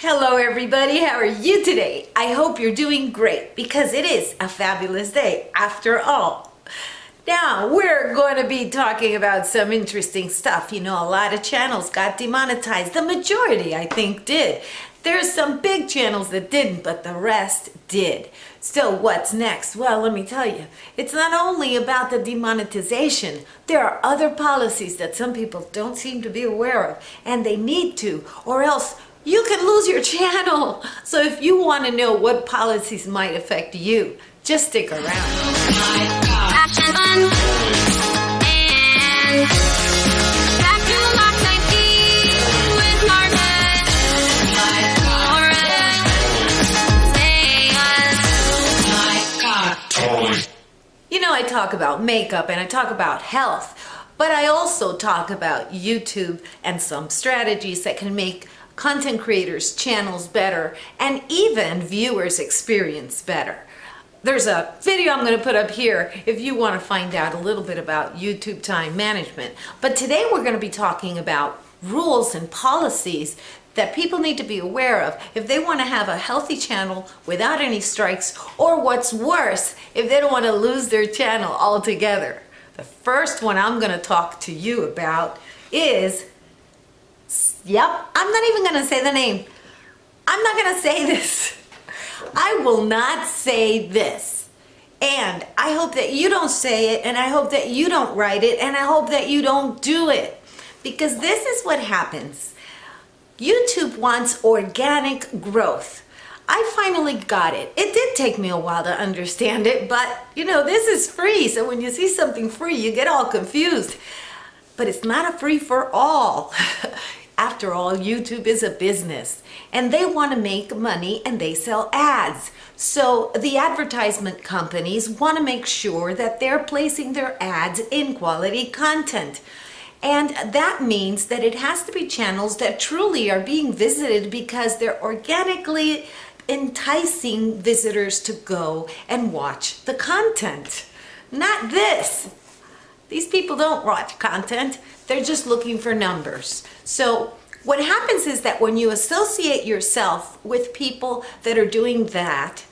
Hello everybody, how are you today? I hope you're doing great because it is a fabulous day after all. Now we're going to be talking about some interesting stuff. You know, a lot of channels got demonetized. The majority, I think, did. There's some big channels that didn't, but the rest did. So what's next? Well, let me tell you, it's not only about the demonetization. There are other policies that some people don't seem to be aware of, and they need to, or else you can lose your channel. So if you want to know what policies might affect you, just stick around. Action fun and back to Lock 19 with Marta. You know, I talk about makeup and I talk about health, but I also talk about YouTube and some strategies that can make content creators' channels better and even viewers' experience better. There's a video I'm going to put up here if you want to find out a little bit about YouTube time management. But today we're going to be talking about rules and policies that people need to be aware of if they want to have a healthy channel without any strikes, or what's worse, if they don't want to lose their channel altogether. The first one I'm going to talk to you about is, yep, I'm not even going to say the name. I'm not going to say this. I will not say this. And I hope that you don't say it, and I hope that you don't write it, and I hope that you don't do it. Because this is what happens. YouTube wants organic growth. I finally got it. It did take me a while to understand it, but you know, this is free. So when you see something free, you get all confused. But it's not a free for all. After all, YouTube is a business and they want to make money and they sell ads. So the advertisement companies want to make sure that they're placing their ads in quality content. And that means that it has to be channels that truly are being visited because they're organically enticing visitors to go and watch the content. Not this. These people don't watch content. They're just looking for numbers. So what happens is that when you associate yourself with people that are doing that,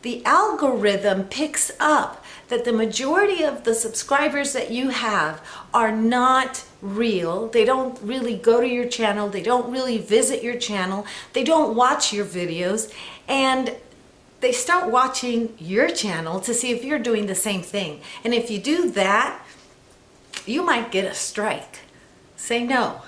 the algorithm picks up that the majority of the subscribers that you have are not real. They don't really go to your channel. They don't really visit your channel. They don't watch your videos. And they start watching your channel to see if you're doing the same thing. And if you do that, you might get a strike. Say no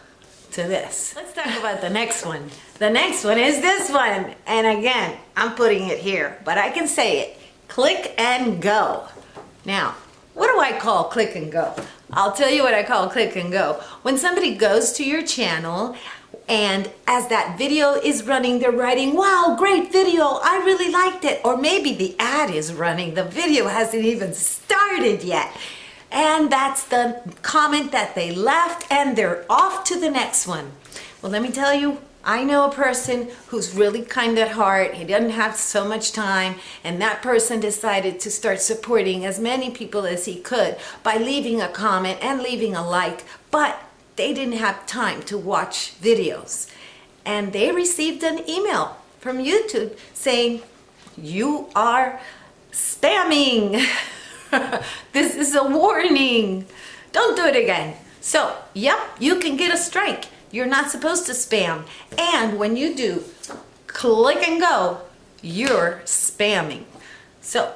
to this. Let's talk about the next one. The next one is this one. And again, I'm putting it here, but I can say it. Click and go. Now, what do I call click and go? I'll tell you what I call click and go. When somebody goes to your channel and as that video is running, they're writing, wow, great video, I really liked it. Or maybe the ad is running, the video hasn't even started yet. And that's the comment that they left and they're off to the next one. Well, let me tell you, I know a person who's really kind at heart. He doesn't have so much time, and that person decided to start supporting as many people as he could by leaving a comment and leaving a like, but they didn't have time to watch videos. And they received an email from YouTube saying, you are spamming. This is a warning. Don't do it again. So, yep, you can get a strike. You're not supposed to spam. And when you do click and go, you're spamming. So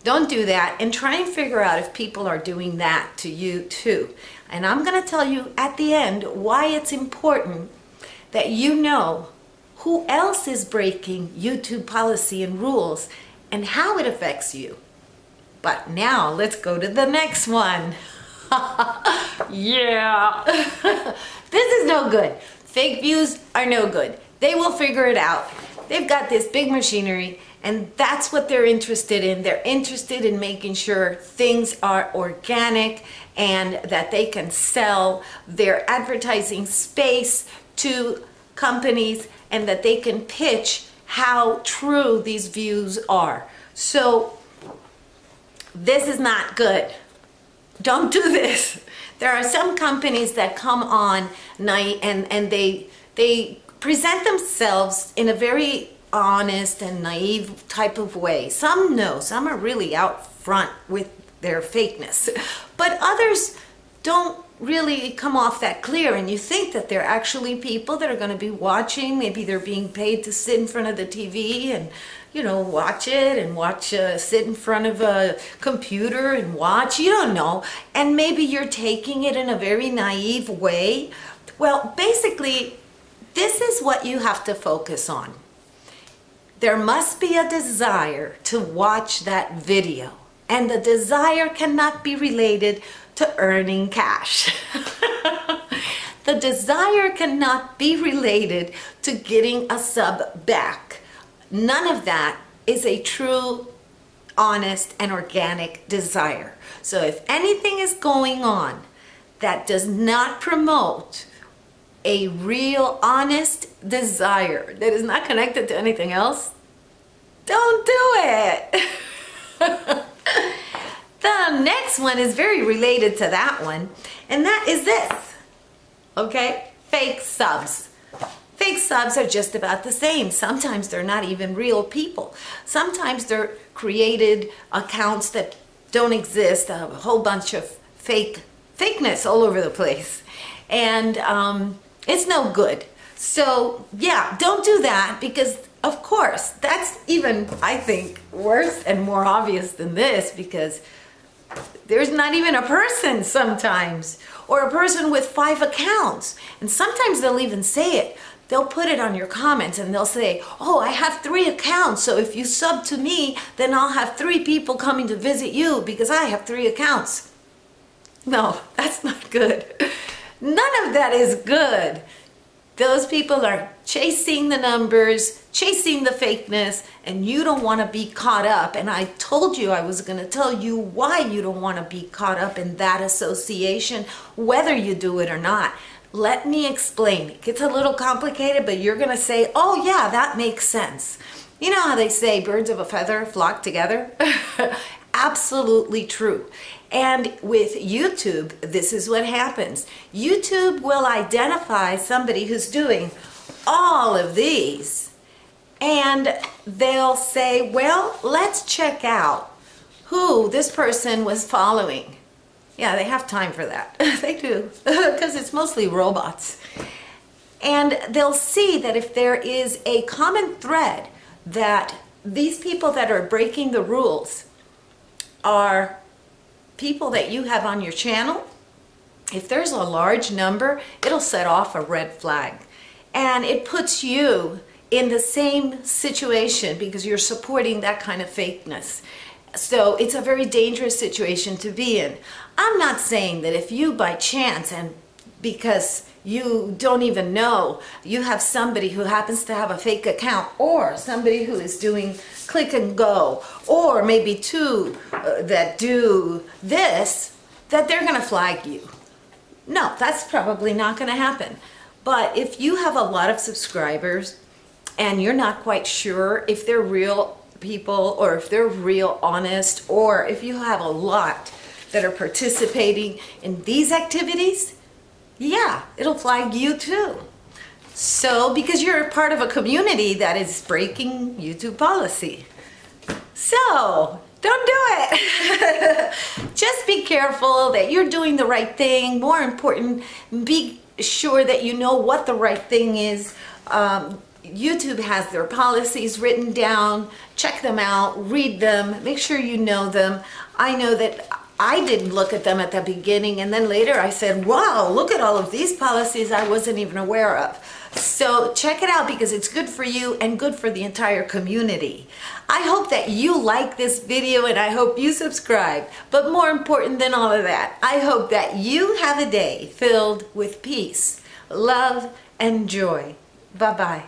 don't do that, and try and figure out if people are doing that to you too. And I'm going to tell you at the end why it's important that you know who else is breaking YouTube policy and rules and how it affects you. But now let's go to the next one. Yeah. This is no good. Fake views are no good. They will figure it out. They've got this big machinery, and that's what they're interested in. They're interested in making sure things are organic and that they can sell their advertising space to companies and that they can pitch how true these views are. So this is not good. Don't do this. There are some companies that come on night and they present themselves in a very honest and naive type of way. Some know, some are really out front with their fakeness, but others don't really come off that clear, and you think that they're actually people that are going to be watching. Maybe they're being paid to sit in front of the TV and, you know, watch it and sit in front of a computer and watch. You don't know, and maybe you're taking it in a very naive way. Well, basically, this is what you have to focus on. There must be a desire to watch that video, and the desire cannot be related to earning cash. The desire cannot be related to getting a sub back. None of that is a true, honest, and organic desire. So if anything is going on that does not promote a real, honest desire that is not connected to anything else, don't do it. The next one is very related to that one, and that is this, okay? Fake subs. Fake subs are just about the same. Sometimes they're not even real people. Sometimes they're created accounts that don't exist, a whole bunch of fakeness all over the place. And it's no good. So yeah, don't do that, because of course, that's even, I think, worse and more obvious than this, because there's not even a person sometimes, or a person with 5 accounts. And sometimes they'll even say it. They'll put it on your comments and they'll say, oh, I have 3 accounts, so if you sub to me, then I'll have 3 people coming to visit you because I have 3 accounts. No, that's not good. None of that is good. Those people are chasing the numbers, chasing the fakeness, and you don't want to be caught up. And I told you I was going to tell you why you don't want to be caught up in that association, whether you do it or not. Let me explain. It gets a little complicated, but you're going to say, oh yeah, that makes sense. You know how they say birds of a feather flock together? Absolutely true. And with YouTube, this is what happens. YouTube will identify somebody who's doing all of these, and they'll say, well, let's check out who this person was following. Yeah, they have time for that. They do, because it's mostly robots. And they'll see that if there is a common thread, that these people that are breaking the rules are people that you have on your channel. If there's a large number, it'll set off a red flag. And it puts you in the same situation because you're supporting that kind of fakeness. So it's a very dangerous situation to be in. I'm not saying that if you by chance, and because you don't even know, you have somebody who happens to have a fake account, or somebody who is doing click and go, or maybe 2 that do this, that they're going to flag you. No, that's probably not going to happen. But if you have a lot of subscribers and you're not quite sure if they're real people, or if they're real honest, or if you have a lot that are participating in these activities, yeah, it'll flag you too. So, because you're a part of a community that is breaking YouTube policy. So, don't do it. Just be careful that you're doing the right thing. More important, be sure that you know what the right thing is. YouTube has their policies written down. Check them out, read them, make sure you know them. I know that I didn't look at them at the beginning, and then later I said, wow, look at all of these policies I wasn't even aware of. So check it out, because it's good for you and good for the entire community. I hope that you like this video, and I hope you subscribe. But more important than all of that, I hope that you have a day filled with peace, love, and joy. Bye-bye.